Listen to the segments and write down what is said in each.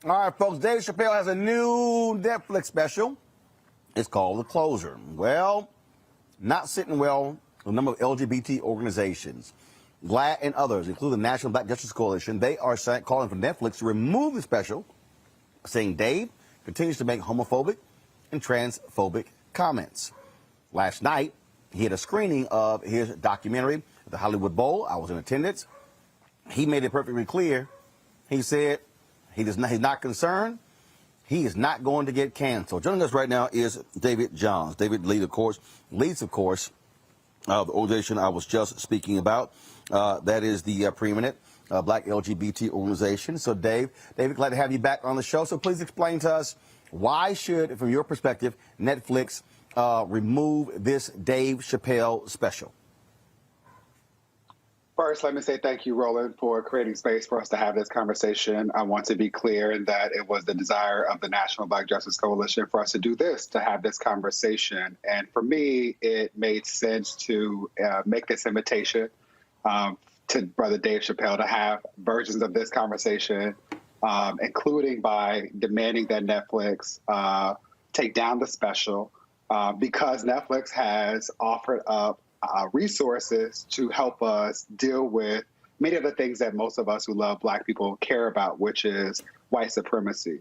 All right, folks, Dave Chappelle has a new Netflix special. It's called The Closer. Well, not sitting well with a number of LGBT organizations. GLAAD and others, including the National Black Justice Coalition, they are calling for Netflix to remove the special, saying Dave continues to make homophobic and transphobic comments. Last night, he had a screening of his documentary at the Hollywood Bowl. I was in attendance. He made it perfectly clear. He said he's not concerned. He is not going to get canceled. Joining us right now is David Johns. David leads, of course, the organization I was just speaking about. That is the preeminent black LGBT organization. So, David, glad to have you back on the show. So please explain to us, why should, from your perspective, Netflix remove this Dave Chappelle special? First, let me say thank you, Roland, for creating space for us to have this conversation. I want to be clear in that it was the desire of the National Black Justice Coalition for us to do this, to have this conversation. And for me, it made sense to make this invitation to Brother Dave Chappelle to have versions of this conversation, including by demanding that Netflix take down the special, because Netflix has offered up resources to help us deal with many of the things that most of us who love Black people care about, which is white supremacy.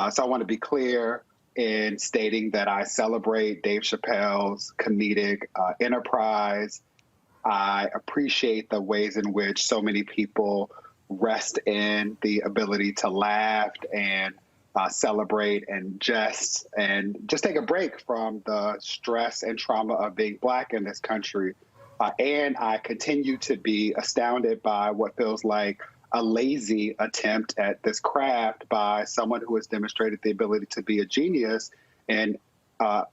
So I want to be clear in stating that I celebrate Dave Chappelle's comedic enterprise. I appreciate the ways in which so many people rest in the ability to laugh and celebrate and jest and just take a break from the stress and trauma of being Black in this country. And I continue to be astounded by what feels like a lazy attempt at this craft by someone who has demonstrated the ability to be a genius, and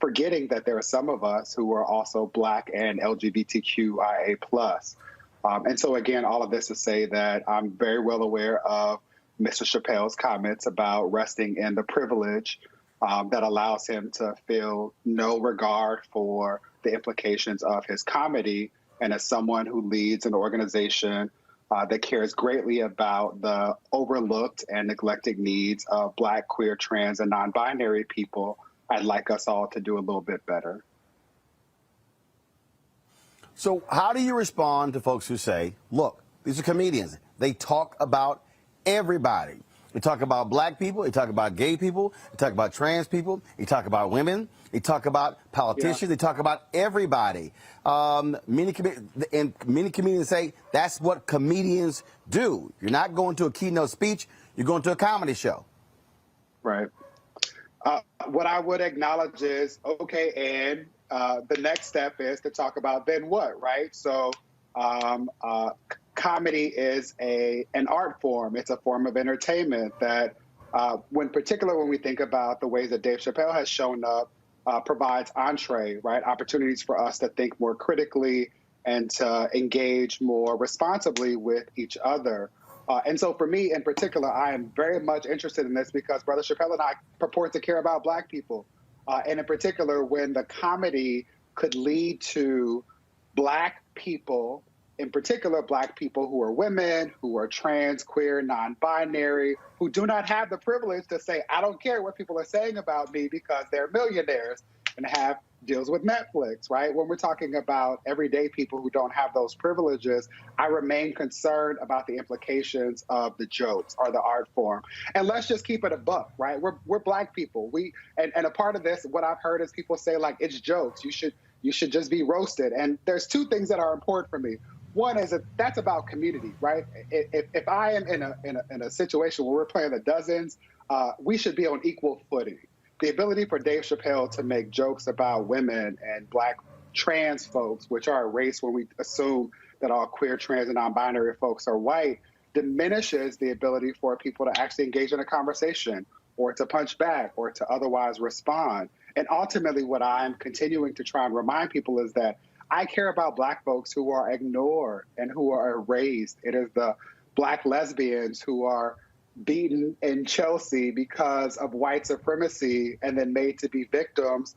forgetting that there are some of us who are also Black and LGBTQIA+. And so, again, all of this to say that I'm very well aware of Mr. Chappelle's comments about resting in the privilege that allows him to feel no regard for the implications of his comedy. And as someone who leads an organization that cares greatly about the overlooked and neglected needs of Black, queer, trans, and non-binary people, I'd like us all to do a little bit better. So how do you respond to folks who say, look, these are comedians. They talk about everybody. They talk about Black people. They talk about gay people. They talk about trans people. They talk about women. They talk about politicians. Yeah. They talk about everybody. Many comedians say that's what comedians do. You're not going to a keynote speech. You're going to a comedy show. Right. What I would acknowledge is, okay, and the next step is to talk about then what, right? So, comedy is an art form. It's a form of entertainment that, when we think about the ways that Dave Chappelle has shown up, provides entree, right? Opportunities for us to think more critically and to engage more responsibly with each other. And so for me in particular, I am very much interested in this because Brother Chappelle and I purport to care about Black people. And in particular, when the comedy could lead to Black people, in particular, Black people who are women, who are trans, queer, non-binary, who do not have the privilege to say, I don't care what people are saying about me because they're millionaires and have deals with Netflix, right? When we're talking about everyday people who don't have those privileges, I remain concerned about the implications of the jokes or the art form. And let's just keep it a buck, right? We're Black people. And a part of this, what I've heard is people say like, it's jokes. You should just be roasted. And there's two things that are important for me. One is that's about community, right? If I am in a situation where we're playing the dozens, we should be on equal footing. The ability for Dave Chappelle to make jokes about women and Black trans folks, which are a race when we assume that all queer, trans, and non-binary folks are white, diminishes the ability for people to actually engage in a conversation or to punch back or to otherwise respond. And ultimately, what I'm continuing to try and remind people is that I care about Black folks who are ignored and who are erased. It is the Black lesbians who are beaten in Chelsea because of white supremacy and then made to be victims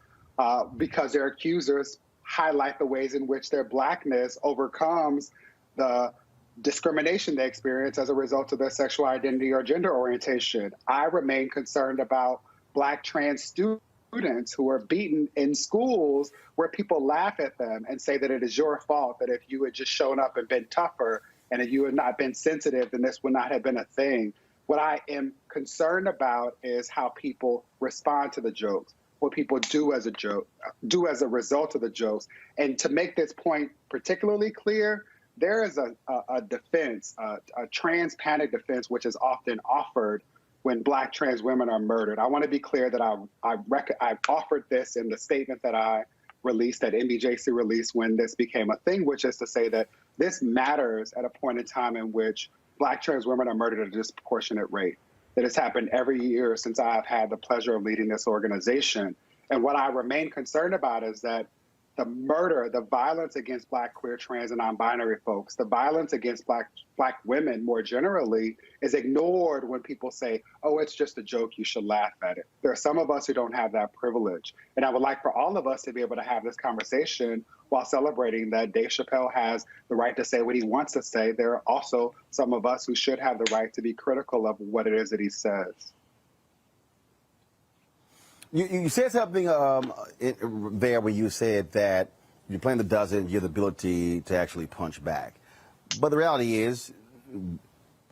because their accusers highlight the ways in which their Blackness overcomes the discrimination they experience as a result of their sexual identity or gender orientation. I remain concerned about Black trans students who are beaten in schools where people laugh at them and say that it is your fault, that if you had just shown up and been tougher and if you had not been sensitive, then this would not have been a thing. What I am concerned about is how people respond to the jokes, what people do as a result of the jokes. And to make this point particularly clear, there is a defense, a trans panic defense, which is often offered when Black trans women are murdered. I want to be clear that I've offered this in the statement that I released, that NBJC released when this became a thing, which is to say that this matters at a point in time in which Black trans women are murdered at a disproportionate rate. That has happened every year since I've had the pleasure of leading this organization. And what I remain concerned about is that the murder, the violence against Black, queer, trans, and non-binary folks, the violence against Black women more generally is ignored when people say, oh, it's just a joke, you should laugh at it. There are some of us who don't have that privilege. And I would like for all of us to be able to have this conversation while celebrating that Dave Chappelle has the right to say what he wants to say. There are also some of us who should have the right to be critical of what it is that he says. You said something there where you said that you're playing the dozen, you have the ability to actually punch back. But the reality is,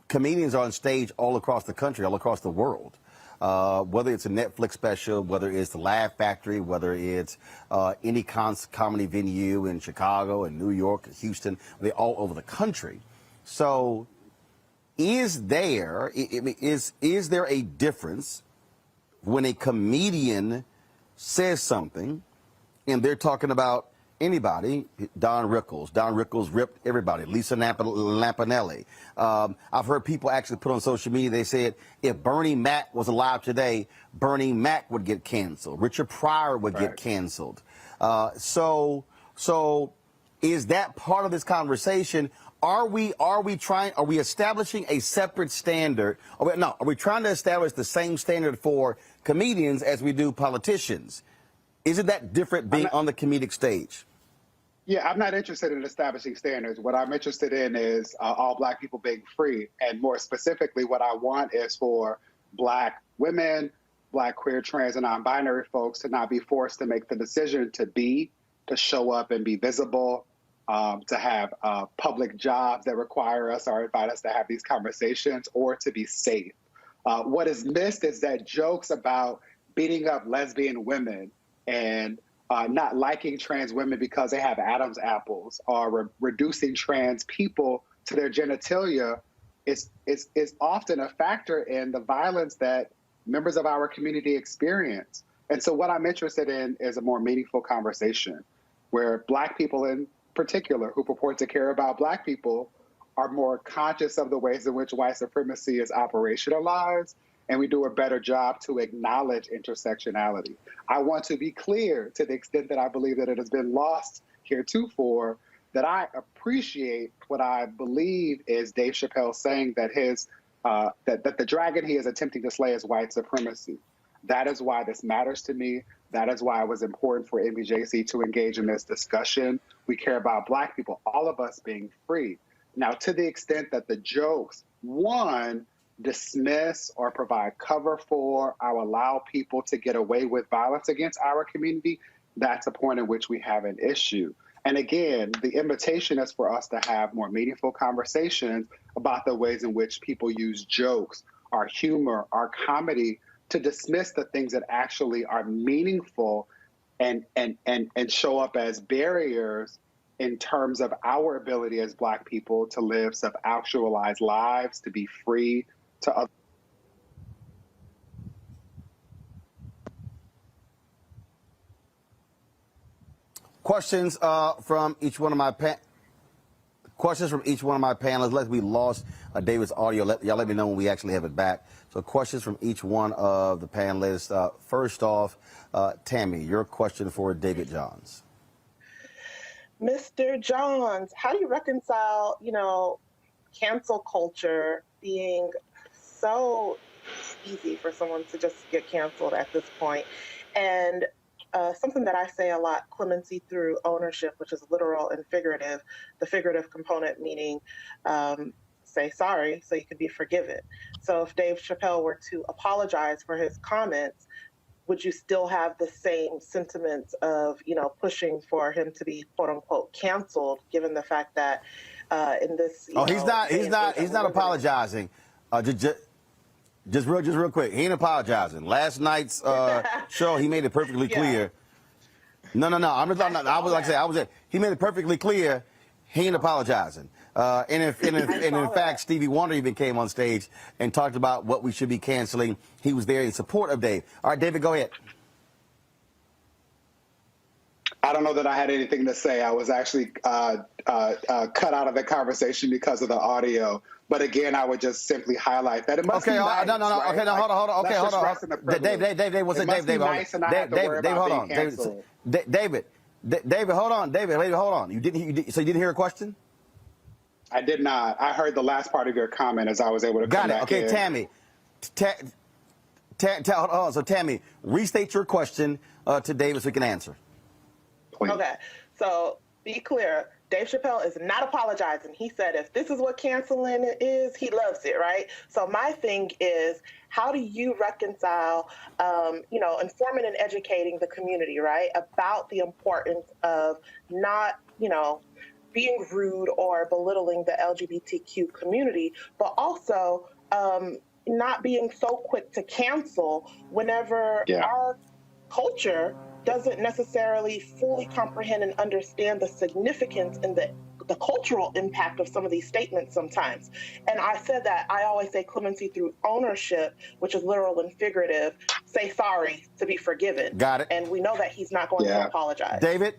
comedians are on stage all across the country, all across the world. Whether it's a Netflix special, whether it's the Laugh Factory, whether it's any comedy venue in Chicago and New York, Houston, they're all over the country. So is there a difference when a comedian says something and they're talking about anybody? Don Rickles ripped everybody. Lisa Lampanelli. I've heard people actually put on social media, they said if Bernie Mac was alive today, Bernie Mac would get canceled. Richard Pryor would get canceled. So is that part of this conversation? Are we establishing a separate standard? Are we trying to establish the same standard for comedians as we do politicians? Isn't that different being on the comedic stage? Yeah, I'm not interested in establishing standards. What I'm interested in is all Black people being free. And more specifically, what I want is for Black women, Black, queer, trans, and non-binary folks to not be forced to make the decision to show up and be visible, to have public jobs that require us or invite us to have these conversations, or to be safe. What is missed is that jokes about beating up lesbian women and not liking trans women because they have Adam's apples, or reducing trans people to their genitalia is often a factor in the violence that members of our community experience. And so what I'm interested in is a more meaningful conversation where Black people in particular who purport to care about Black people are more conscious of the ways in which white supremacy is operationalized, and we do a better job to acknowledge intersectionality. I want to be clear, to the extent that I believe that it has been lost heretofore, that I appreciate what I believe is Dave Chappelle saying that that the dragon he is attempting to slay is white supremacy. That is why this matters to me. That is why it was important for NBJC to engage in this discussion. We care about Black people, all of us being free. Now, to the extent that the jokes, one, dismiss or provide cover for or allow people to get away with violence against our community, that's a point in which we have an issue. And again, the invitation is for us to have more meaningful conversations about the ways in which people use jokes, our humor, our comedy to dismiss the things that actually are meaningful and show up as barriers in terms of our ability as Black people to live self-actualized lives, to be free, to other. Questions from each one of my panelists. Let me lost David's audio. Y'all let me know when we actually have it back. So questions from each one of the panelists. First off, Tammy, your question for David Johns. Mr. Johns, how do you reconcile, cancel culture being so easy for someone to just get canceled at this point? And something that I say a lot, clemency through ownership, which is literal and figurative. The figurative component meaning say sorry so you could be forgiven. So if Dave Chappelle were to apologize for his comments, would you still have the same sentiments of, pushing for him to be quote unquote canceled, given the fact that in this, he's not apologizing. Just real quick. He ain't apologizing. Last night's show, he made it perfectly clear. No. He made it perfectly clear. He ain't apologizing. And in fact, Stevie Wonder even came on stage and talked about what we should be canceling. He was there in support of Dave. All right, David, go ahead. I don't know that I had anything to say. I was actually cut out of the conversation because of the audio. But again, I would just simply highlight that it must be nice. No. Right? Okay, no, hold on. Okay, hold on. Dave, what's it? Dave, hold on. David, hold on. David, hold on. So you didn't hear a question? I did not. I heard the last part of your comment as I was able to come back in. Okay, Tammy. Hold on. So Tammy, restate your question to David so we can answer. Please. Okay, so be clear. Dave Chappelle is not apologizing. He said if this is what canceling is, he loves it, right? So my thing is, how do you reconcile, informing and educating the community, right, about the importance of not, being rude or belittling the LGBTQ community, but also not being so quick to cancel whenever our culture doesn't necessarily fully comprehend and understand the significance and the cultural impact of some of these statements sometimes. And I said that I always say clemency through ownership, which is literal and figurative. Say sorry to be forgiven. Got it. And we know that he's not going to apologize. David?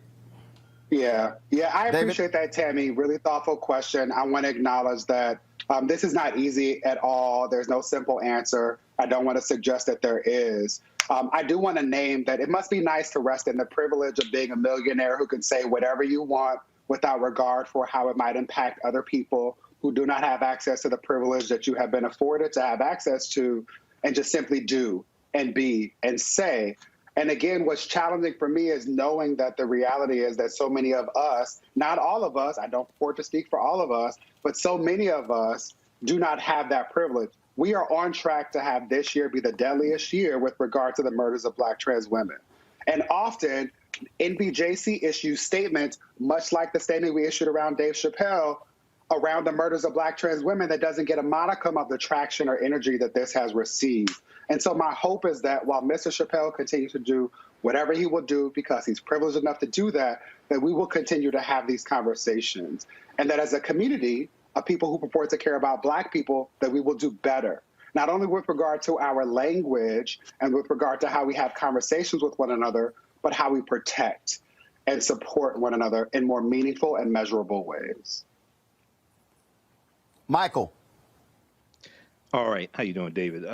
Yeah, I appreciate that, Tammy. Really thoughtful question. I want to acknowledge that this is not easy at all. There's no simple answer. I don't want to suggest that there is. I do want to name that it must be nice to rest in the privilege of being a millionaire who can say whatever you want without regard for how it might impact other people who do not have access to the privilege that you have been afforded to have access to, and just simply do and be and say. And again, what's challenging for me is knowing that the reality is that so many of us, not all of us, I don't purport to speak for all of us, but so many of us do not have that privilege. We are on track to have this year be the deadliest year with regard to the murders of Black trans women. And often, NBJC issues statements, much like the statement we issued around Dave Chappelle, around the murders of Black trans women that doesn't get a modicum of the traction or energy that this has received. And so my hope is that while Mr. Chappelle continues to do whatever he will do because he's privileged enough to do that, that we will continue to have these conversations. And that as a community of people who purport to care about Black people, that we will do better. not only with regard to our language and with regard to how we have conversations with one another, but how we protect and support one another in more meaningful and measurable ways. Michael. All right. How you doing, David?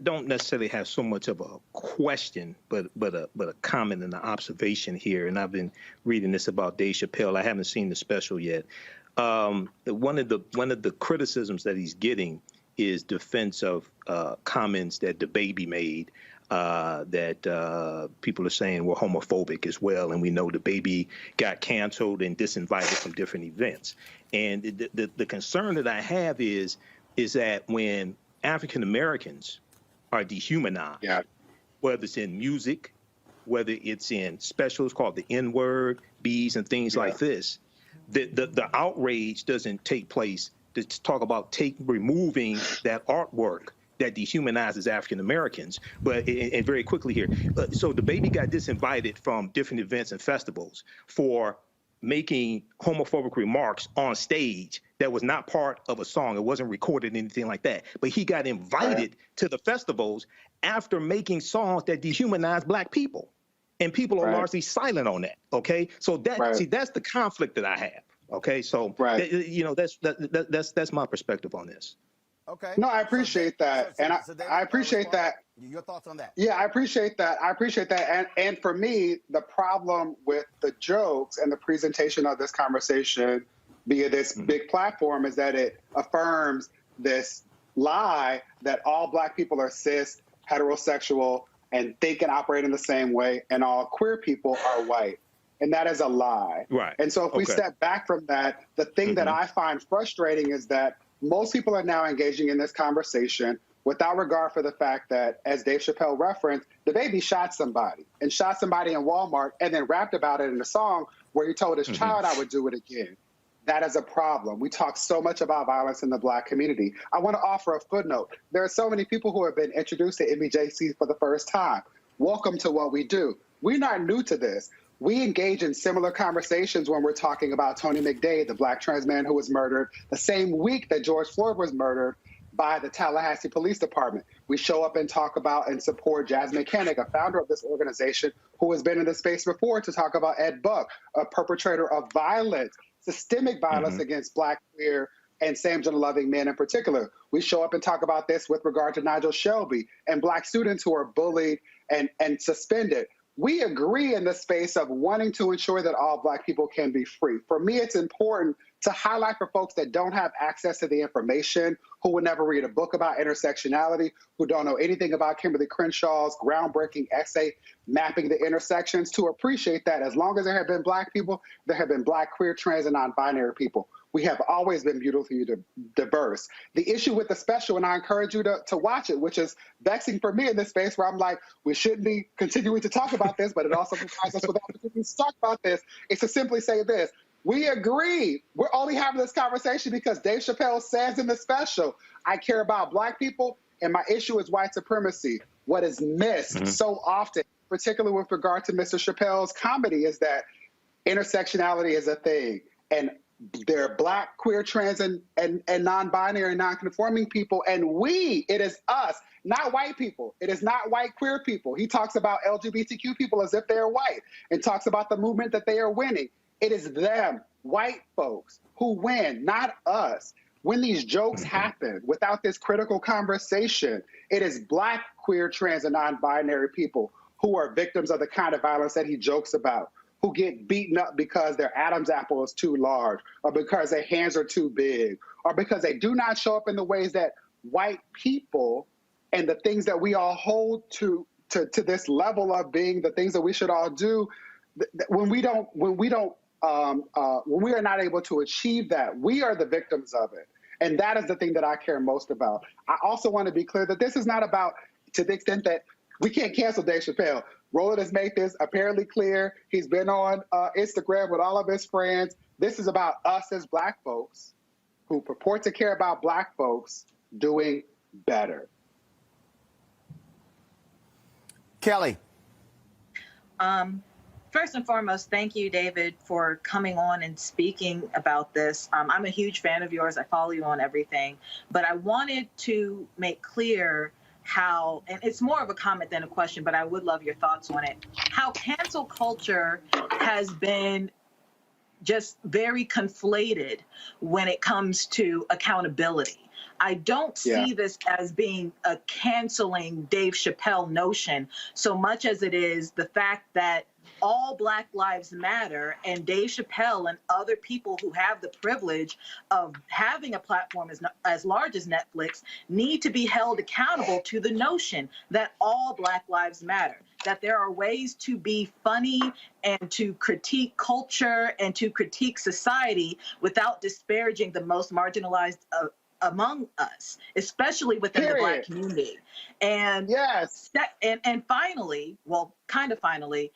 Don't necessarily have so much of a question, but a comment and an observation here. And I've been reading this about Dave Chappelle. I haven't seen the special yet. One of the criticisms that he's getting is defense of comments that the baby made that people are saying were homophobic as well. And we know the baby got canceled and disinvited from different events. And the concern that I have is that when African Americans are dehumanized, whether it's in music, whether it's in specials called the N-word, B's, and things like this, the outrage doesn't take place to talk about removing that artwork that dehumanizes African Americans. But and very quickly here, so the baby got disinvited from different events and festivals for making homophobic remarks on stage that was not part of a song. It wasn't recorded, anything like that. But he got invited to the festivals after making songs that dehumanize Black people. And people are largely silent on that, okay? So see, that's the conflict that I have, okay? So, you know, that's my perspective on this. Okay. No, I appreciate that. I appreciate that. Your thoughts on that? Yeah, I appreciate that. I appreciate that. And for me, the problem with the jokes and the presentation of this conversation via this big platform is that it affirms this lie that all Black people are cis, heterosexual, and think and operate in the same way, and all queer people are white. And that is a lie. Right. And so if we step back from that, the thing that I find frustrating is that most people are now engaging in this conversation without regard for the fact that, as Dave Chappelle referenced, the baby shot somebody in Walmart and then rapped about it in a song where he told his child, I would do it again. That is a problem. We talk so much about violence in the Black community. I want to offer a footnote. There are so many people who have been introduced to MBJC for the first time. Welcome to what we do. We're not new to this. We engage in similar conversations when we're talking about Tony McDade, the Black trans man who was murdered the same week that George Floyd was murdered by the Tallahassee Police Department. We show up and talk about and support Jasmine Koenig, a founder of this organization who has been in the space before, to talk about Ed Buck, a perpetrator of violence, systemic violence against Black, queer, and same-gender-loving men in particular. We show up and talk about this with regard to Nigel Shelby and Black students who are bullied and suspended. We agree in the space of wanting to ensure that all Black people can be free. For me, it's important to highlight for folks that don't have access to the information, who would never read a book about intersectionality, who don't know anything about Kimberly Crenshaw's groundbreaking essay mapping the intersections, to appreciate that as long as there have been Black people, there have been Black, queer, trans, and non-binary people. We have always been beautifully diverse. The issue with the special, and I encourage you to watch it, which is vexing for me in this space where I'm like, we shouldn't be continuing to talk about this, but it also provides us with opportunities to talk about this, is to simply say this. We agree. We're only having this conversation because Dave Chappelle says in the special, I care about Black people, and my issue is white supremacy. What is missed so often, particularly with regard to Mr. Chappelle's comedy, is that intersectionality is a thing. And there are Black, queer, trans, and non-binary and non-conforming people. And it is us, not white people. It is not white queer people. He talks about LGBTQ people as if they're white and talks about the movement that they are winning. It is them, white folks, who win, not us. When these jokes happen without this critical conversation, it is Black, queer, trans, and non-binary people who are victims of the kind of violence that he jokes about, who get beaten up because their Adam's apple is too large, or because their hands are too big, or because they do not show up in the ways that white people and the things that we all hold to this level of being the things that we should all do. When we are not able to achieve that, we are the victims of it. And that is the thing that I care most about. I also want to be clear that this is not about, to the extent that we can't cancel Dave Chappelle. Roland has made this apparently clear. He's been on Instagram with all of his friends. This is about us as Black folks who purport to care about Black folks doing better. Kelly. First and foremost, thank you, David, for coming on and speaking about this. I'm a huge fan of yours. I follow you on everything. But I wanted to make clear how, and it's more of a comment than a question, but I would love your thoughts on it, how cancel culture has been just very conflated when it comes to accountability. I don't see this as being a canceling Dave Chappelle notion so much as it is the fact that all Black lives matter, and Dave Chappelle and other people who have the privilege of having a platform as large as Netflix need to be held accountable to the notion that all Black lives matter, that there are ways to be funny and to critique culture and to critique society without disparaging the most marginalized among us, especially within the Black community. And and finally, well, kind of finally,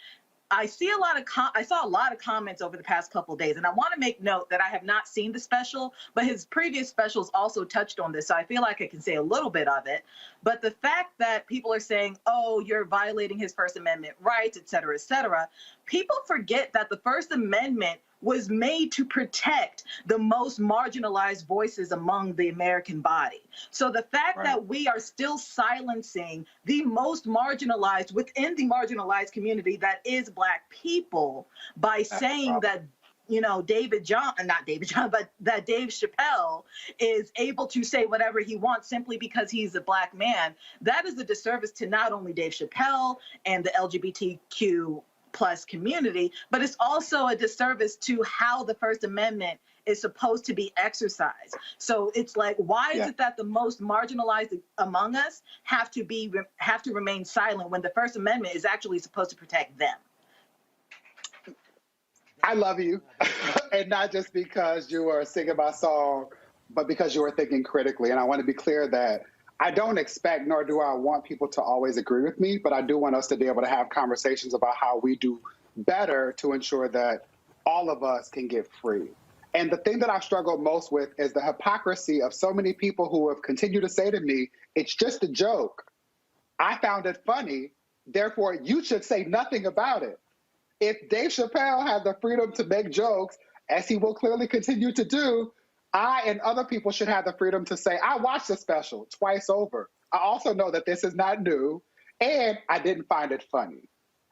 I saw a lot of comments over the past couple of days, and I want to make note that I have not seen the special, but his previous specials also touched on this, so I feel like I can say a little bit of it. But the fact that people are saying, oh, you're violating his First Amendment rights, et cetera, people forget that the First Amendment was made to protect the most marginalized voices among the American body. So the fact that we are still silencing the most marginalized within the marginalized community that is Black people by saying that, you know, that Dave Chappelle is able to say whatever he wants simply because he's a Black man, that is a disservice to not only Dave Chappelle and the LGBTQ plus community, but it's also a disservice to how the First Amendment is supposed to be exercised. So it's like, why is it that the most marginalized among us have to remain silent when the First Amendment is actually supposed to protect them? I love you, and not just because you are singing my song, but because you are thinking critically. And I want to be clear that I don't expect, nor do I want people to always agree with me, but I do want us to be able to have conversations about how we do better to ensure that all of us can get free. And the thing that I've struggled most with is the hypocrisy of so many people who have continued to say to me, it's just a joke. I found it funny, therefore you should say nothing about it. If Dave Chappelle had the freedom to make jokes, as he will clearly continue to do, I and other people should have the freedom to say, I watched the special twice over. I also know that this is not new, and I didn't find it funny.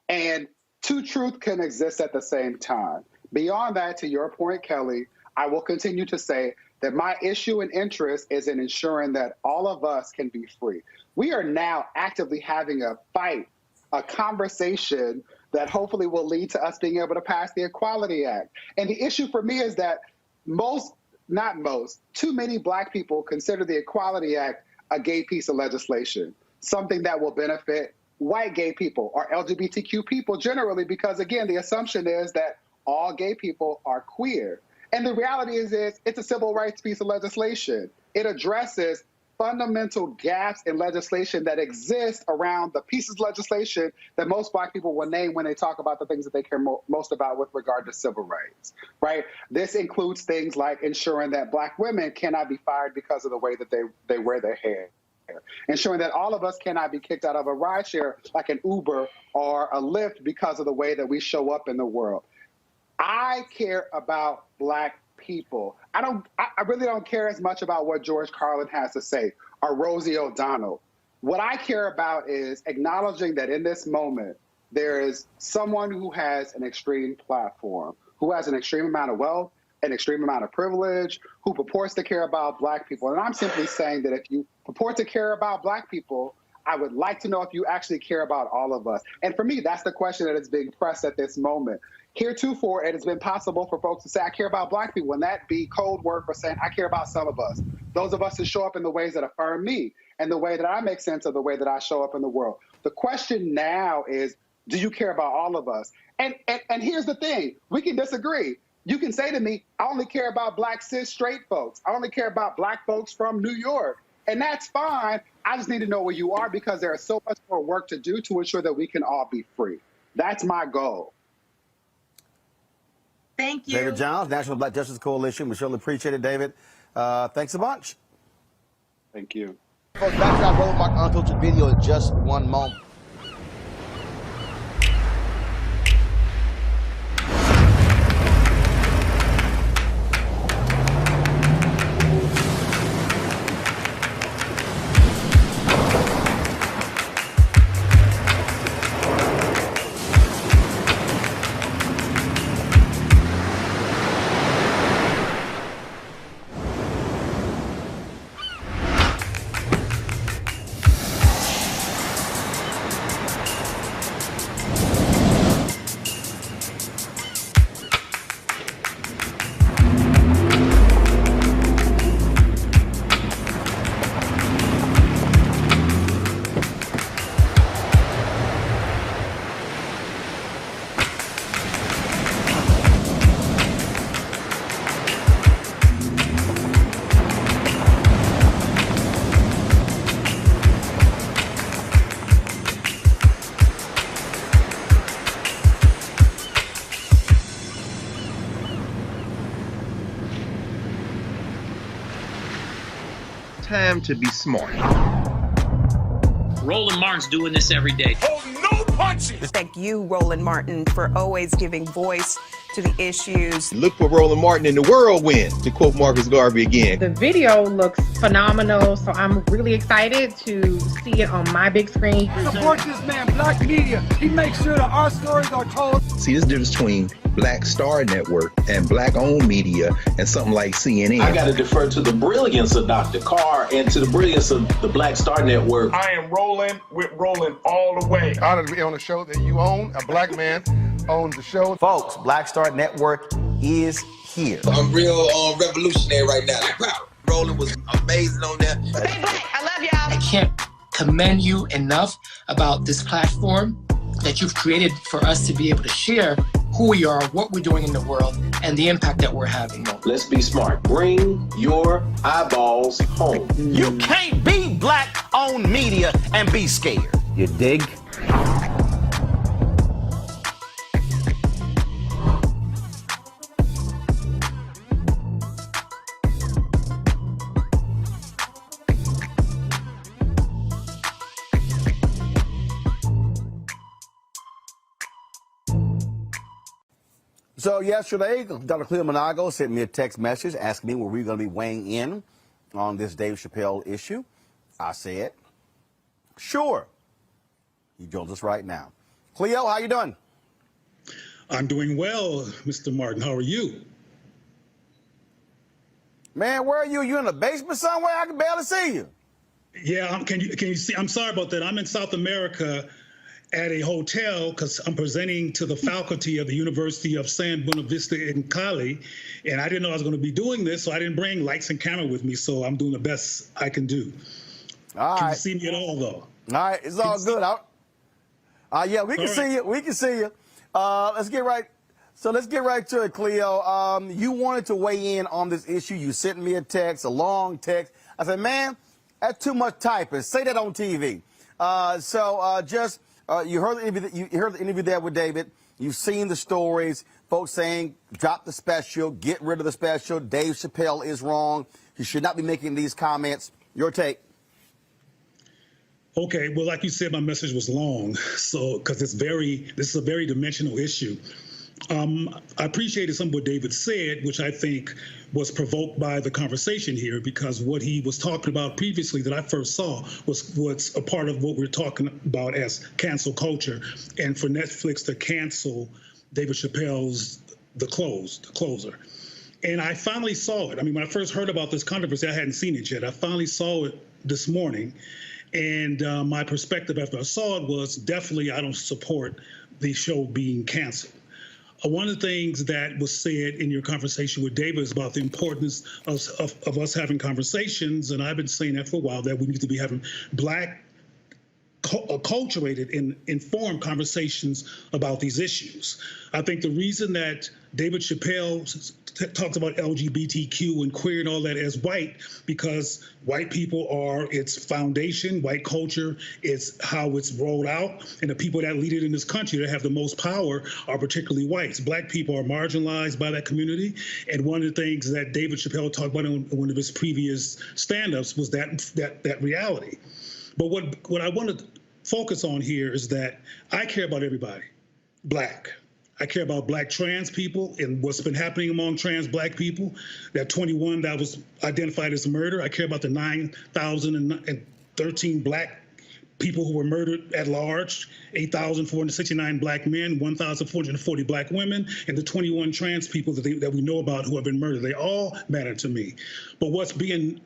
And two truths can exist at the same time. Beyond that, to your point, Kelly, I will continue to say that my issue and interest is in ensuring that all of us can be free. We are now actively having a fight, a conversation that hopefully will lead to us being able to pass the Equality Act. And the issue for me is that too many Black people consider the Equality Act a gay piece of legislation, something that will benefit white gay people or LGBTQ people generally, because again, the assumption is that all gay people are queer. And the reality is it's a civil rights piece of legislation. It addresses fundamental gaps in legislation that exist around the pieces of legislation that most Black people will name when they talk about the things that they care most about with regard to civil rights, right? This includes things like ensuring that Black women cannot be fired because of the way that they wear their hair, ensuring that all of us cannot be kicked out of a rideshare like an Uber or a Lyft because of the way that we show up in the world. I care about Black people. I really don't care as much about what George Carlin has to say or Rosie O'Donnell. What I care about is acknowledging that in this moment, there is someone who has an extreme platform, who has an extreme amount of wealth, an extreme amount of privilege, who purports to care about Black people. And I'm simply saying that if you purport to care about Black people, I would like to know if you actually care about all of us. And for me, that's the question that is being pressed at this moment. Heretofore, it has been possible for folks to say, I care about Black people, and that be code word for saying, I care about some of us. Those of us who show up in the ways that affirm me and the way that I make sense of the way that I show up in the world. The question now is, do you care about all of us? And here's the thing, we can disagree. You can say to me, I only care about Black cis straight folks. I only care about Black folks from New York. And that's fine. I just need to know where you are because there is so much more work to do to ensure that we can all be free. That's my goal. Thank you. David Johns, National Black Justice Coalition. We surely appreciate it, David. Thanks a bunch. Thank you. Folks, back to our Roadmark Unfiltered video in just one moment. time to be smart. Roland Martin's doing this every day. Oh, no punches! Thank you, Roland Martin, for always giving voice to the issues. Look for Roland Martin in the whirlwind, to quote Marcus Garvey again. The video looks phenomenal, so I'm really excited to see it on my big screen. Support this man, Black Media. He makes sure that our stories are told. See, there's a difference between Black Star Network and Black-owned media and something like CNN. I got to defer to the brilliance of Dr. Carr and to the brilliance of the Black Star Network. I am rolling with Roland all the way. Honored to be on a show that you own. A black man owns the show. Folks, Black Star Network is here. I'm real revolutionary right now. Like, wow, Roland was amazing on that. Stay black. I love y'all. I can't commend you enough about this platform that you've created for us to be able to share who we are, what we're doing in the world, and the impact that we're having. Let's be smart. Bring your eyeballs home. You can't be Black-owned media and be scared. You dig? So yesterday, Dr. Cleo Monago sent me a text message asking me were we going to be weighing in on this Dave Chappelle issue. I said, sure. He joins us right now. Cleo, how you doing? I'm doing well, Mr. Martin. How are you? Man, where are you? You in the basement somewhere? I can barely see you. Yeah, can you see? I'm sorry about that. I'm in South America at a hotel because I'm presenting to the faculty of the University of San Buenavista in Cali, and I didn't know I was going to be doing this, so I didn't bring lights and camera with me, so I'm doing the best I can do. All right. Can you see me at all, though? All right, it's all good. Yeah, we can see you. We can see you. Let's get right to it, Cleo. You wanted to weigh in on this issue. You sent me a text, a long text. I said, man, that's too much typing. Say that on TV. You heard the interview there with David. You've seen the stories. Folks saying, drop the special, get rid of the special. Dave Chappelle is wrong. He should not be making these comments. Your take. Okay, well, like you said, my message was long, so because this is a very dimensional issue. I appreciated some of what David said, which I think was provoked by the conversation here, because what he was talking about previously that I first saw was a part of what we're talking about as cancel culture, and for Netflix to cancel David Chappelle's The Closer. And I finally saw it. I mean, when I first heard about this controversy, I hadn't seen it yet. I finally saw it this morning. And my perspective after I saw it was definitely I don't support the show being canceled. One of the things that was said in your conversation with David is about the importance of us having conversations, and I've been saying that for a while, that we need to be having Black, acculturated and informed conversations about these issues. I think the reason that David Chappelle talks about LGBTQ and queer and all that as white, because white people are its foundation, white culture is how it's rolled out, and the people that lead it in this country that have the most power are particularly whites. Black people are marginalized by that community, and one of the things that David Chappelle talked about in one of his previous stand-ups was that reality. But what I want to focus on here is that I care about everybody, Black. I care about Black trans people and what's been happening among trans Black people. That 21 that was identified as murder. I care about the 9,013 Black people who were murdered at large, 8,469 Black men, 1,440 Black women, and the 21 trans people that we know about who have been murdered. They all matter to me. But what's being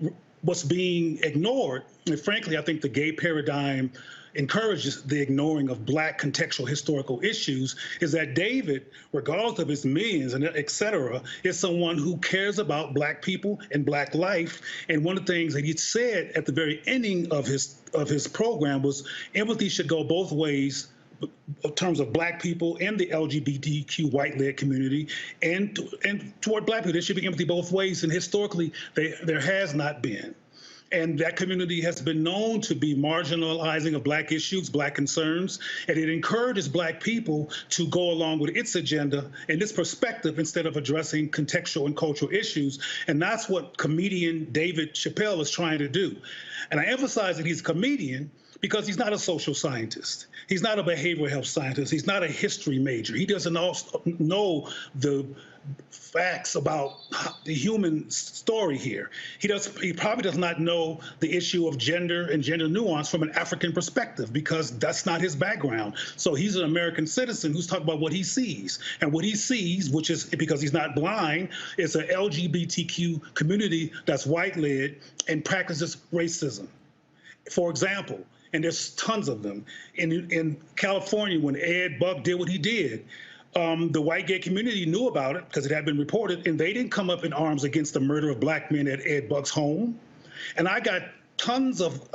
ignored, and frankly, I think the gay paradigm encourages the ignoring of Black contextual historical issues, is that David, regardless of his millions and et cetera, is someone who cares about Black people and Black life. And one of the things that he said at the very ending of his program was empathy should go both ways in terms of Black people and the LGBTQ white-led community, and toward Black people. There should be empathy both ways, and historically there has not been. And that community has been known to be marginalizing of Black issues, Black concerns, and it encourages Black people to go along with its agenda and its perspective instead of addressing contextual and cultural issues. And that's what comedian David Chappelle is trying to do. And I emphasize that he's a comedian because he's not a social scientist. He's not a behavioral health scientist. He's not a history major. He doesn't know the facts about the human story here. He probably does not know the issue of gender and gender nuance from an African perspective because that's not his background. So he's an American citizen who's talking about what he sees. And what he sees, which is because he's not blind, is an LGBTQ community that's white-led and practices racism. For example, and there's tons of them, in California when Ed Buck did what he did, the white gay community knew about it because it had been reported, and they didn't come up in arms against the murder of Black men at Ed Buck's home. And I got tons of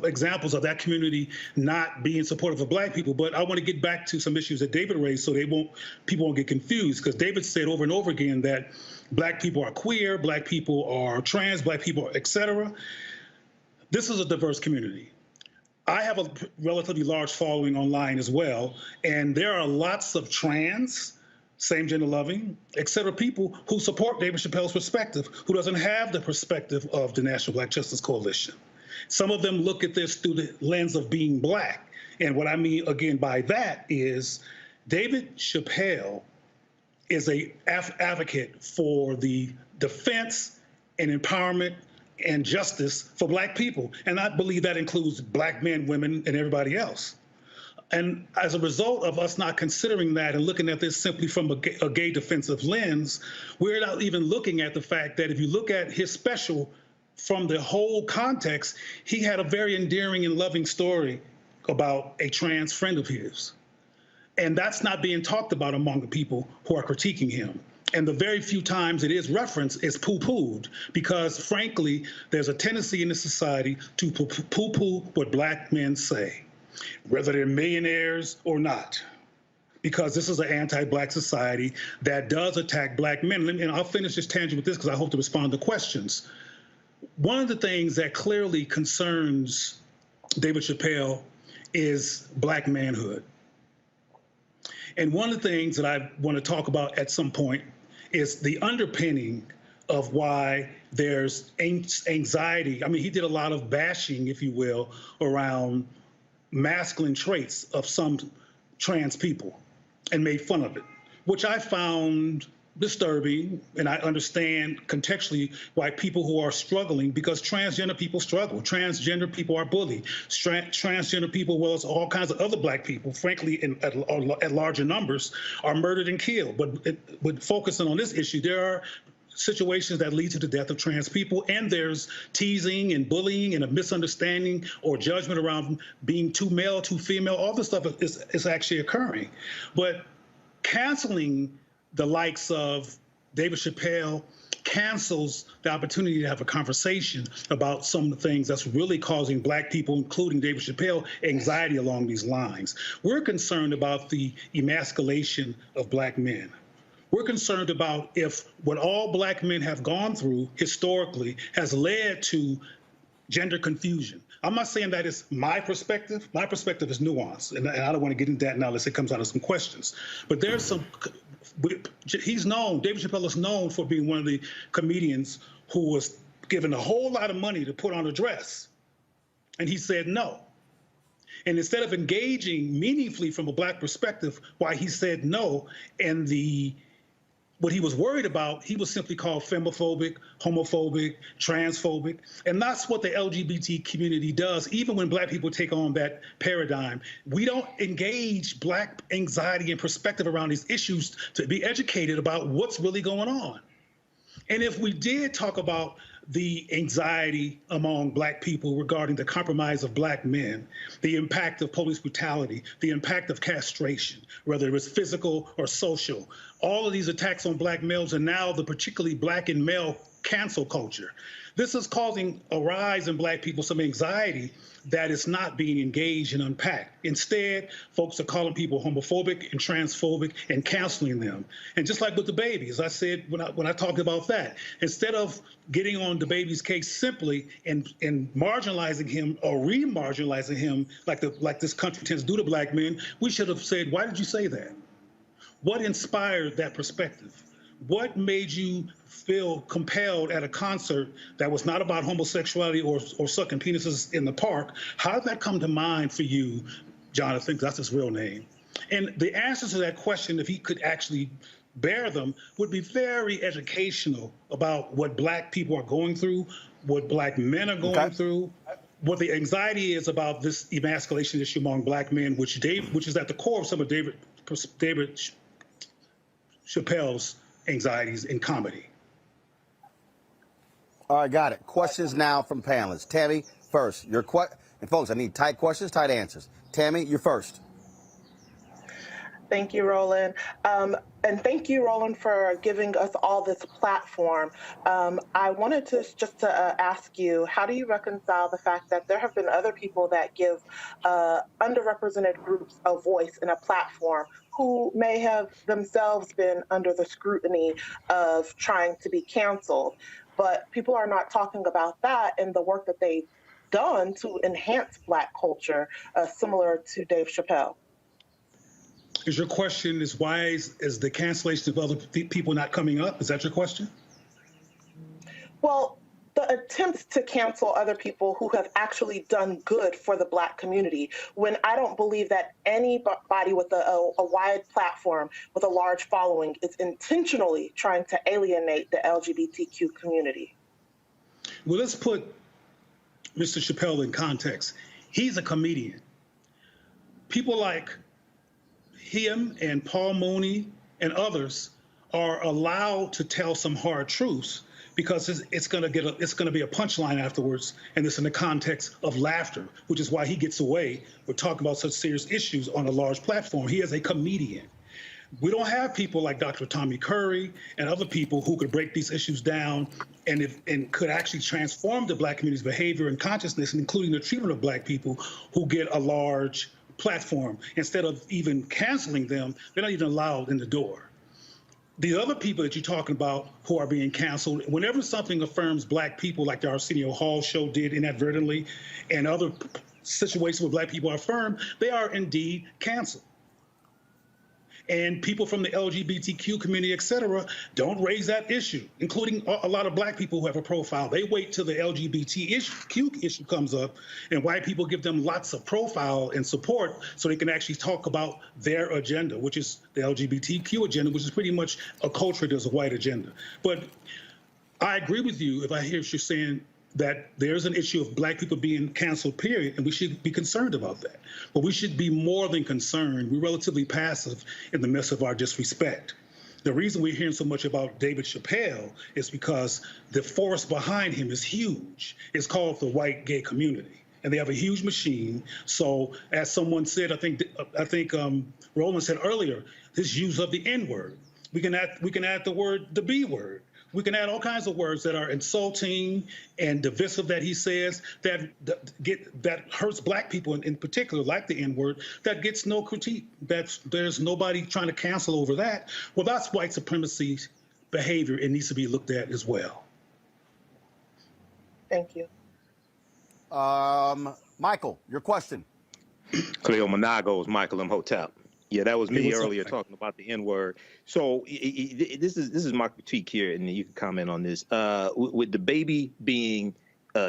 examples of that community not being supportive of Black people. But I want to get back to some issues that David raised so people won't get confused, because David said over and over again that Black people are queer, Black people are trans, Black people, etc. This is a diverse community. I have a relatively large following online as well, and there are lots of trans, same-gender loving, etc. people who support David Chappelle's perspective, who doesn't have the perspective of the National Black Justice Coalition. Some of them look at this through the lens of being Black. And what I mean, again, by that is David Chappelle is an advocate for the defense and empowerment and justice for Black people. And I believe that includes Black men, women, and everybody else. And as a result of us not considering that and looking at this simply from a gay defensive lens, we're not even looking at the fact that if you look at his special from the whole context, he had a very endearing and loving story about a trans friend of his. And that's not being talked about among the people who are critiquing him. And the very few times it is referenced is poo-pooed because, frankly, there's a tendency in the society to poo-poo what Black men say, whether they're millionaires or not, because this is an anti-Black society that does attack Black men. And I'll finish this tangent with this because I hope to respond to questions. One of the things that clearly concerns David Chappelle is Black manhood. And one of the things that I want to talk about at some point is the underpinning of why there's anxiety. I mean, he did a lot of bashing, if you will, around masculine traits of some trans people and made fun of it, which I found disturbing. And I understand contextually why people who are struggling, because transgender people struggle. Transgender people are bullied. Transgender people, well as all kinds of other Black people, frankly, at larger numbers, are murdered and killed. But focusing on this issue, there are situations that lead to the death of trans people, and there's teasing and bullying and a misunderstanding or judgment around being too male, too female. All this stuff is actually occurring. But canceling the likes of David Chappelle cancels the opportunity to have a conversation about some of the things that's really causing Black people, including David Chappelle, anxiety along these lines. We're concerned about the emasculation of Black men. We're concerned about if what all Black men have gone through historically has led to gender confusion. I'm not saying that is my perspective. My perspective is nuanced, and I don't want to get into that now unless it comes out of some questions. But there's some, he's known, David Chappelle is known for being one of the comedians who was given a whole lot of money to put on a dress, and he said no. And instead of engaging meaningfully from a Black perspective why he said no, and what he was worried about, he was simply called femophobic, homophobic, transphobic. And that's what the LGBT community does. Even when Black people take on that paradigm, we don't engage Black anxiety and perspective around these issues to be educated about what's really going on. And if we did talk about the anxiety among Black people regarding the compromise of Black men, the impact of police brutality, the impact of castration, whether it was physical or social, all of these attacks on Black males, and now the particularly Black and male cancel culture, This is causing a rise in black people, some anxiety that is not being engaged and unpacked. Instead, folks are calling people homophobic and transphobic and canceling them. And just like with the baby, as I said when I talked about that, instead of getting on the baby's case simply and marginalizing him or re-marginalizing him like this country tends to do to black men, we should have said, why did you say that? What inspired that perspective? What made you feel compelled at a concert that was not about homosexuality or sucking penises in the park? How did that come to mind for you, Jonathan? That's his real name. And the answer to that question, if he could actually bear them, would be very educational about what black people are going through, what black men are going through, what the anxiety is about this emasculation issue among black men, which is at the core of some of David Chappelle's anxieties in comedy. All right, got it. Questions now from panelists. Tammy, first. And folks, I need tight questions, tight answers. Tammy, you're first. Thank you, Roland. And thank you, Roland, for giving us all this platform. I wanted to ask you, how do you reconcile the fact that there have been other people that give underrepresented groups a voice and a platform who may have themselves been under the scrutiny of trying to be canceled, but people are not talking about that and the work that they've done to enhance Black culture, similar to Dave Chappelle? Is your question is why is the cancellation of other people not coming up? Is that your question? Well, the attempts to cancel other people who have actually done good for the Black community, when I don't believe that anybody with a wide platform, with a large following, is intentionally trying to alienate the LGBTQ community. Well, let's put Mr. Chappelle in context. He's a comedian. People like him and Paul Mooney and others are allowed to tell some hard truths because it's going to be a punchline afterwards, and it's in the context of laughter, which is why he gets away with talking about such serious issues on a large platform. He is a comedian. We don't have people like Dr. Tommy Curry and other people who could break these issues down and could actually transform the Black community's behavior and consciousness, including the treatment of Black people who get a large platform. Instead of even canceling them, they're not even allowed in the door. The other people that you're talking about who are being canceled, whenever something affirms Black people, like the Arsenio Hall show did inadvertently, and other situations where Black people are affirmed, they are indeed canceled. And people from the LGBTQ community, et cetera, don't raise that issue, including a lot of Black people who have a profile. They wait till the LGBTQ issue comes up, and white people give them lots of profile and support so they can actually talk about their agenda, which is the LGBTQ agenda, which is pretty much acculturated as a white agenda. But I agree with you if I hear what you're saying, that there's an issue of Black people being canceled, period, and we should be concerned about that. But we should be more than concerned. We're relatively passive in the midst of our disrespect. The reason we're hearing so much about David Chappelle is because the force behind him is huge. It's called the white gay community, and they have a huge machine. So as someone said, I think Roland said earlier, his use of the N-word. We can add the B word. We can add all kinds of words that are insulting and divisive that he says that hurts Black people in particular, like the N-word, that gets no critique. There's nobody trying to cancel over that. Well, that's white supremacy behavior. It needs to be looked at as well. Thank you. Michael, your question. Cleo Monagos, Michael Imhotep. Yeah, that was me earlier talking about the N-word. So this is my critique here, and you can comment on this. With the baby being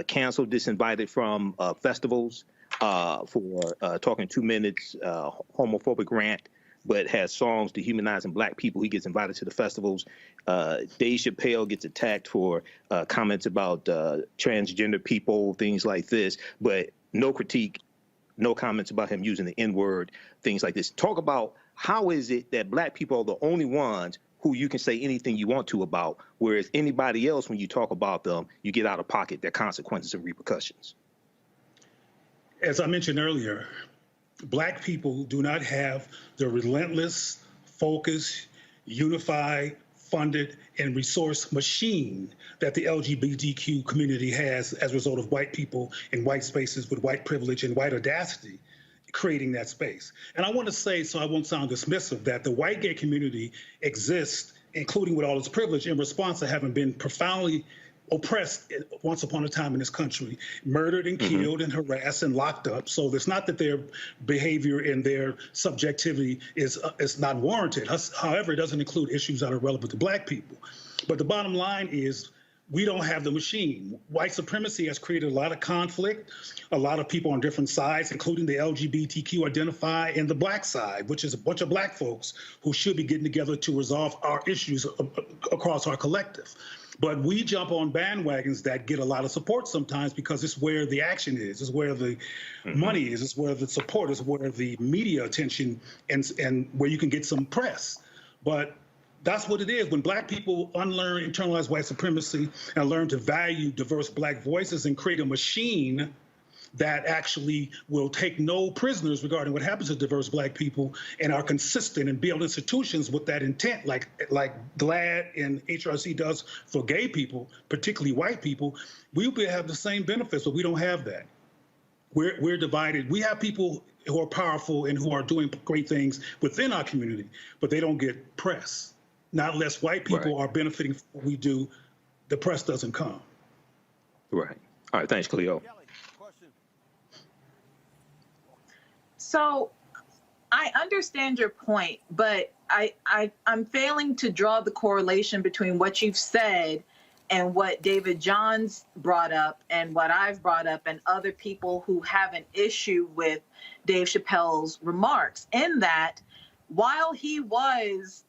canceled, disinvited from festivals for talking 2 minutes, homophobic rant, but has songs dehumanizing Black people. He gets invited to the festivals. Dave Chappelle gets attacked for comments about transgender people, things like this, but no critique. No comments about him using the N-word, things like this. Talk about how is it that Black people are the only ones who you can say anything you want to about, whereas anybody else, when you talk about them, you get out of pocket their consequences and repercussions. As I mentioned earlier, Black people do not have the relentless, focused, unified funded, and resource machine that the LGBTQ community has as a result of white people in white spaces with white privilege and white audacity creating that space. And I want to say, so I won't sound dismissive, that the white gay community exists, including with all its privilege, in response to having been profoundly oppressed once upon a time in this country, murdered and killed and harassed and locked up. So it's not that their behavior and their subjectivity is not warranted. However, it doesn't include issues that are relevant to black people. But the bottom line is we don't have the machine. White supremacy has created a lot of conflict, a lot of people on different sides, including the LGBTQ identify and the black side, which is a bunch of black folks who should be getting together to resolve our issues across our collective. But we jump on bandwagons that get a lot of support sometimes because it's where the action is, it's where the money is, it's where the support is, where the media attention and where you can get some press. But that's what it is. When black people unlearn internalized white supremacy and learn to value diverse black voices and create a machine that actually will take no prisoners regarding what happens to diverse black people and are consistent and build institutions with that intent, like GLAAD and HRC does for gay people, particularly white people, we'll have the same benefits, but we don't have that. We're divided. We have people who are powerful and who are doing great things within our community, but they don't get press. Not unless white people are benefiting from what we do, the press doesn't come. Right. All right. Thanks, Cleo. So I understand your point, but I'm failing to draw the correlation between what you've said and what David Johns brought up and what I've brought up and other people who have an issue with Dave Chappelle's remarks, in that while he was,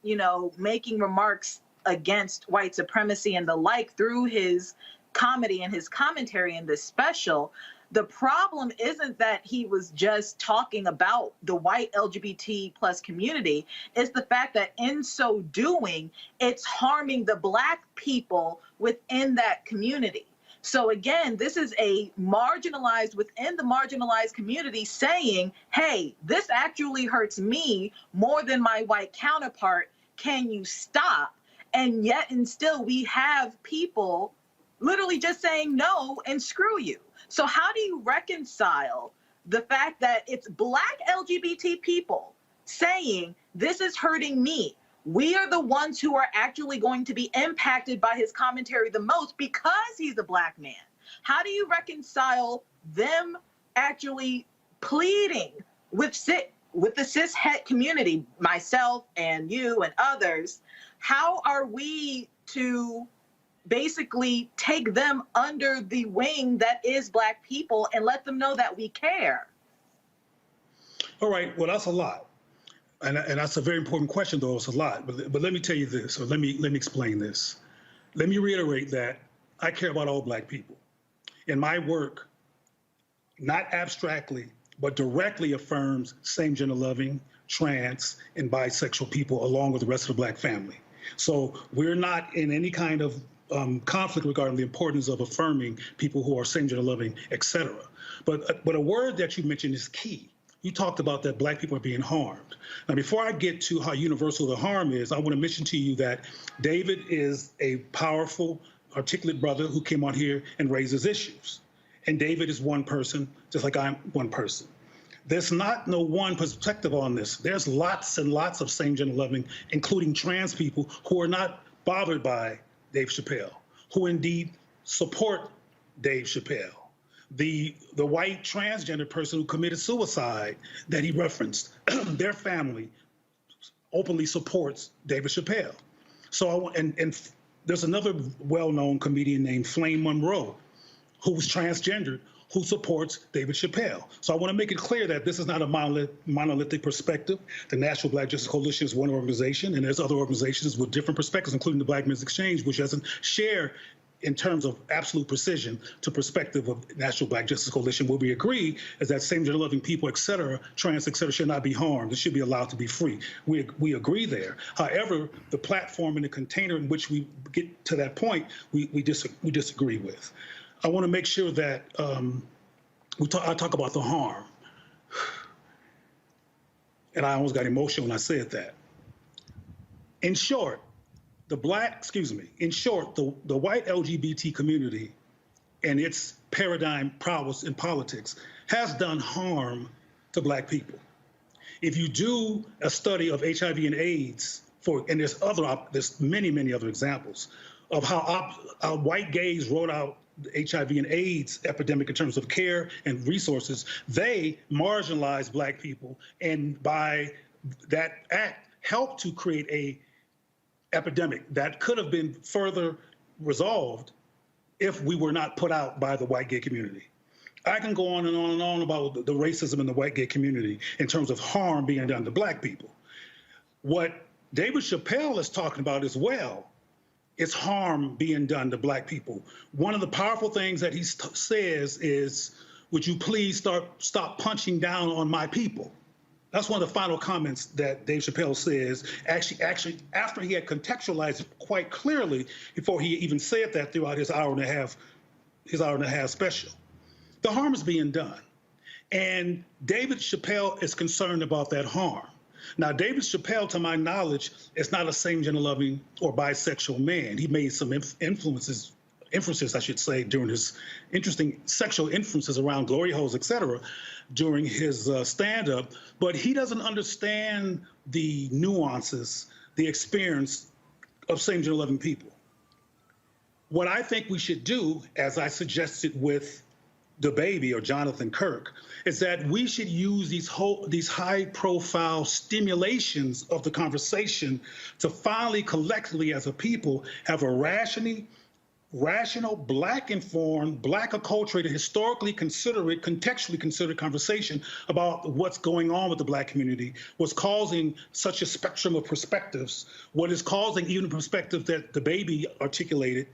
making remarks against white supremacy and the like through his comedy and his commentary in this special, the problem isn't that he was just talking about the white LGBT plus community. It's the fact that in so doing, it's harming the black people within that community. So again, this is a marginalized within the marginalized community saying, hey, this actually hurts me more than my white counterpart. Can you stop? And yet and still we have people literally just saying no and screw you. So how do you reconcile the fact that it's black LGBT people saying this is hurting me? We are the ones who are actually going to be impacted by his commentary the most because he's a black man. How do you reconcile them actually pleading with the cis het community, myself and you and others? How are we to basically take them under the wing that is black people and let them know that we care? All right, well, that's a lot. And that's a very important question, though. It's a lot. But let me tell you this, or let me explain this. Let me reiterate that I care about all black people. And my work, not abstractly, but directly affirms same-gender loving, trans, and bisexual people along with the rest of the black family. So we're not in any kind of conflict regarding the importance of affirming people who are same-gender loving, et cetera. But a word that you mentioned is key. You talked about that black people are being harmed. Now, before I get to how universal the harm is, I want to mention to you that David is a powerful, articulate brother who came on here and raises issues. And David is one person, just like I'm one person. There's not no one perspective on this. There's lots and lots of same-gender loving, including trans people who are not bothered by Dave Chappelle, who indeed support Dave Chappelle. The white transgender person who committed suicide that he referenced, their family openly supports David Chappelle. So and there's another well-known comedian named Flame Monroe, who's transgendered, who supports David Chappelle. So I want to make it clear that this is not a monolithic perspective. The National Black Justice Coalition is one organization, and there's other organizations with different perspectives, including the Black Men's Exchange, which doesn't share in terms of absolute precision to perspective of National Black Justice Coalition. What we agree is that same-gender loving people, et cetera, trans, et cetera, should not be harmed. They should be allowed to be free. We agree there. However, the platform and the container in which we get to that point, we disagree with. I want to make sure that I talk about the harm. And I almost got emotional when I said that. In short, in short, the white LGBT community and its paradigm prowess in politics has done harm to Black people. If you do a study of HIV and AIDS, and there's many other examples of how white gays rode out the HIV and AIDS epidemic in terms of care and resources, they marginalized Black people, and by that act helped to create a epidemic that could have been further resolved if we were not put out by the white gay community. I can go on and on and on about the racism in the white gay community in terms of harm being done to Black people. What David Chappelle is talking about as well is harm being done to Black people. One of the powerful things that he says is, would you please stop punching down on my people? That's one of the final comments that Dave Chappelle says, actually after he had contextualized it quite clearly before he even said that throughout his hour and a half special. The harm is being done. And David Chappelle is concerned about that harm. Now, David Chappelle, to my knowledge, is not a same-gender loving or bisexual man. He made some inferences, I should say, during his interesting sexual inferences around glory holes, et cetera, during his stand-up. But he doesn't understand the nuances, the experience of same-gender loving people. What I think we should do, as I suggested with the baby or Jonathan Kirk, is that we should use these high-profile stimulations of the conversation to finally, collectively as a people, have a rational, Black-informed, Black-acculturated, historically considerate, contextually considered conversation about what's going on with the Black community, what's causing such a spectrum of perspectives, what is causing even the perspective that the baby articulated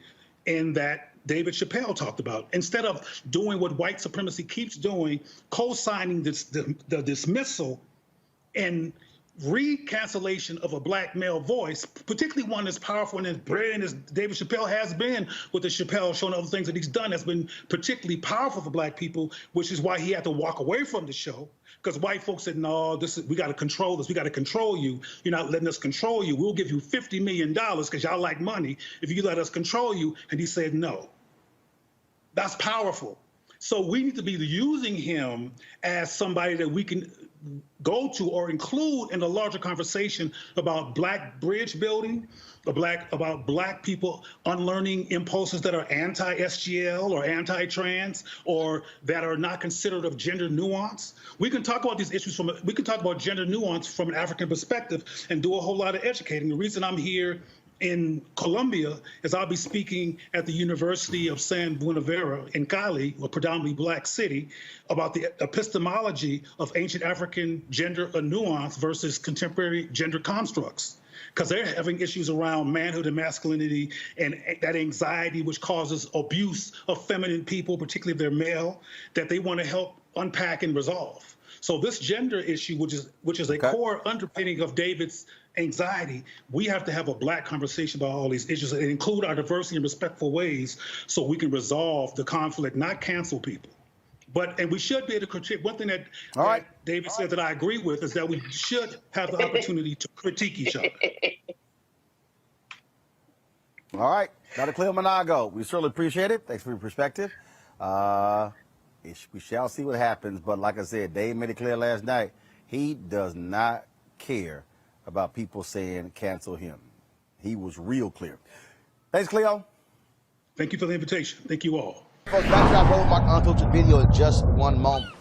and that David Chappelle talked about. Instead of doing what white supremacy keeps doing, co-signing the dismissal and re-cancellation of a Black male voice, particularly one as powerful and as brilliant as David Chappelle has been with the Chappelle show and other things that he's done, has been particularly powerful for Black people, which is why he had to walk away from the show, because white folks said, no, we got to control this. We got to control you. You're not letting us control you. We'll give you $50 million because y'all like money if you let us control you. And he said, no. That's powerful. So we need to be using him as somebody that we can go to or include in a larger conversation about Black bridge building, about Black people unlearning impulses that are anti-SGL or anti-trans or that are not considerate of gender nuance. We can talk about these issues we can talk about gender nuance from an African perspective and do a whole lot of educating. The reason I'm here in Colombia is I'll be speaking at the University of San Buenaventura in Cali, a predominantly Black city, about the epistemology of ancient African gender nuance versus contemporary gender constructs. Because they're having issues around manhood and masculinity and that anxiety which causes abuse of feminine people, particularly if they're male, that they want to help unpack and resolve. So this gender issue, which is a core underpinning of David's anxiety, we have to have a Black conversation about all these issues and include our diversity in respectful ways so we can resolve the conflict, not cancel people. And we should be able to critique. One thing that David said that I agree with is that we should have the opportunity to critique each other. All right, Dr. Cleo Monago, we certainly appreciate it. Thanks for your perspective. We shall see what happens, but like I said, Dave made it clear last night, he does not care about people saying cancel him. He was real clear. Thanks, Cleo. Thank you for the invitation. Thank you all. Folks, back to our Road Mark Unfiltered video in just one moment.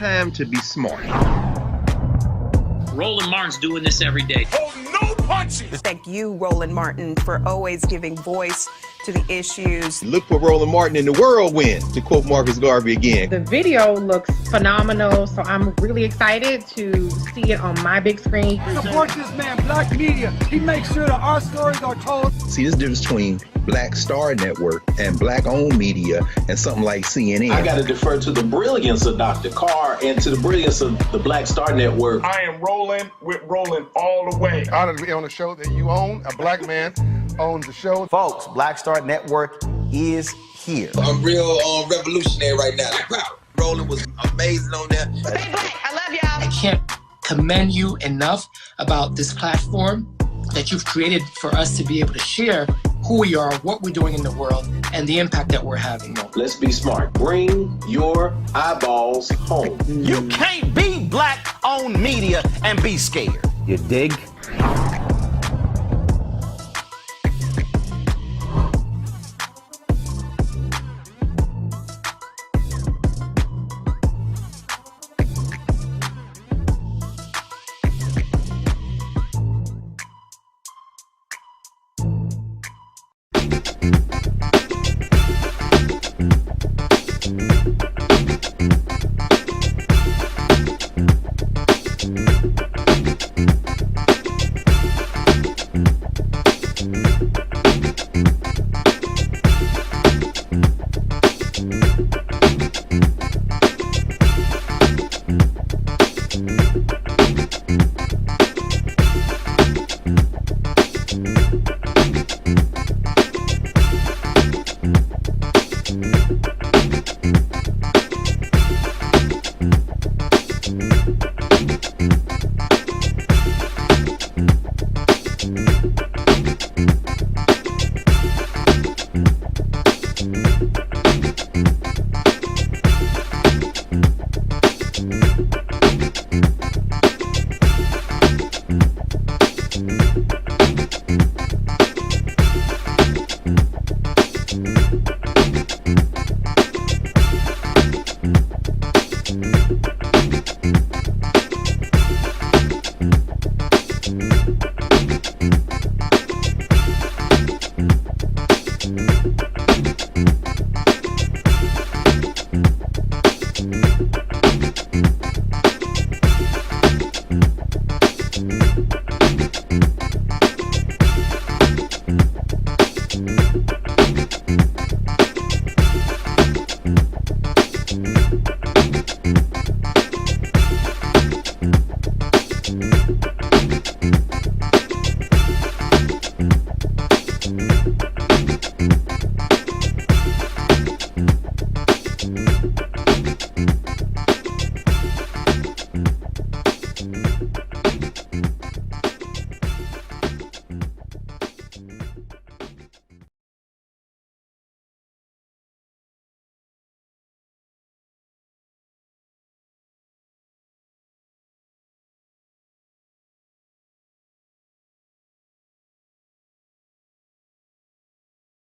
time to be smart. Roland Martin's doing this every day. Oh, no punches! Thank you, Roland Martin, for always giving voice to the issues. Look for Roland Martin in the whirlwind, to quote Marcus Garvey again. The video looks phenomenal, so I'm really excited to see it on my big screen. Support this man, Black Media. He makes sure that our stories are told. See, there's a difference between Black Star Network and Black-owned media and something like CNN. I got to defer to the brilliance of Dr. Carr and to the brilliance of the Black Star Network. I am rolling with Roland all the way. Honored to be on a show that you own. A black man owns the show. Folks, Black Star Network is here. I'm real revolutionary right now. Like, wow, Roland was amazing on there. Stay black. I love y'all. I can't commend you enough about this platform that you've created for us to be able to share who we are, what we're doing in the world, and the impact that we're having. Let's be smart. Bring your eyeballs home. You can't be Black-owned media and be scared. You dig?